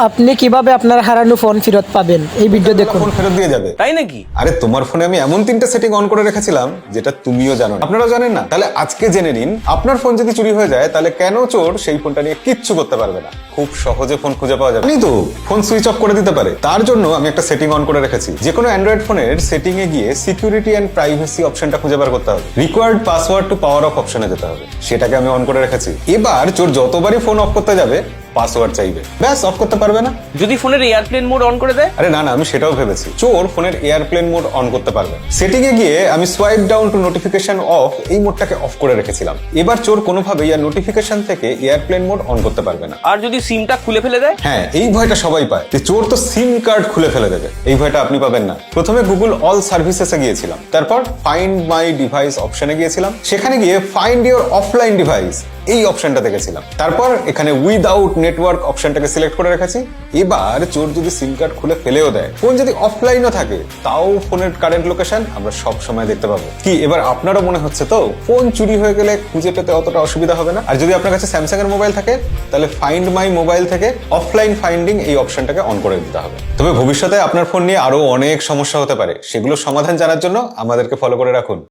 আপনি কিভাবে আপনার হারানো ফোন ফেরত পাবেন এই ভিডিও দেখুন। ফোন ফেরত দিয়ে যাবে তাই নাকি? আরে তোমার ফোনে আমি এমন 3টে সেটিং অন করে রেখেছিলাম যেটা তুমিও জানো না, আপনারা জানেন না। তাহলে আজকে জেনে নিন আপনার ফোন যদি চুরি হয়ে যায় তাহলে কেন চোর সেই ফোনটা নিয়ে কিচ্ছু করতে পারবে না, খুব সহজে ফোন খুঁজে পাওয়া যাবে। তো ফোন সুইচ অফ করে দিতে পারে। তার জন্য আমি একটা সেটিং অন করে রেখেছি। যে কোনো অ্যান্ড্রয়েড ফোনের সেটিং এ গিয়ে সিকিউরিটি এন্ড প্রাইভেসি অপশনটা খুঁজে বার করতে হবে। Required password to power off অপশনে যেতে হবে, সেটাকে আমি অন করে রেখেছি। এবার চোর যতবারই ফোন অফ করতে যাবে পাসওয়ার্ড চাইবে, ব্যাস অফ করতে পারবে না। যদি ফোনের এয়ারপ্লেন মোড অন করে দেয়? আরে না না, আমি সেটাও ভেবেছি। চোর ফোনের এয়ারপ্লেন মোড অন করতে পারবে। সেটিং এ গিয়ে আমি swipe down to notification off এই মোডটাকে অফ করে রেখেছিলাম। এবার চোর কোনোভাবেই আর নোটিফিকেশন থেকে এয়ারপ্লেন মোড অন করতে পারবে না। আর যদি সিমটা খুলে ফেলে দেয়? হ্যাঁ, এই ভয়টা সবাই পায় যে চোর তো সিম কার্ড খুলে ফেলে দেবে। এই ভয়টা আপনি পাবেন না। প্রথমে গুগল অল সার্ভিসেসে গিয়েছিলাম, তারপর ফাইন্ড মাই ডিভাইস অপশনে গিয়েছিলাম। সেখানে গিয়ে ফাইন্ড ইওর অফলাইন ডিভাইস এই অপশনটা দেখেছিলাম। তারপর এখানে উইদাউট নেটওয়ার্ক অপশনটাকে সিলেক্ট করে রেখেছি। এবার চোর যদি সিম কার্ড খুলে ফেলেও দেয়, ফোন যদি অফলাইনও থাকে, তাও ফোনের কারেন্ট লোকেশন আমরা সব সময় দেখতে পাবো। কি এবার আপনারও মনে হচ্ছে তো ফোন চুরি হয়ে গেলে খুঁজে পেতে অতটা অসুবিধা হবে না? আর যদি আপনার কাছে স্যামসাং এর মোবাইল থাকে তাহলে ফাইন্ড মাই মোবাইল থেকে অফলাইন ফাইন্ডিং এই অপশনটাকে অন করে দিতে হবে। তবে ভবিষ্যতে আপনার ফোন নিয়ে আরো অনেক সমস্যা হতে পারে, সেগুলো সমাধান জানার জন্য আমাদেরকে ফলো করে রাখুন।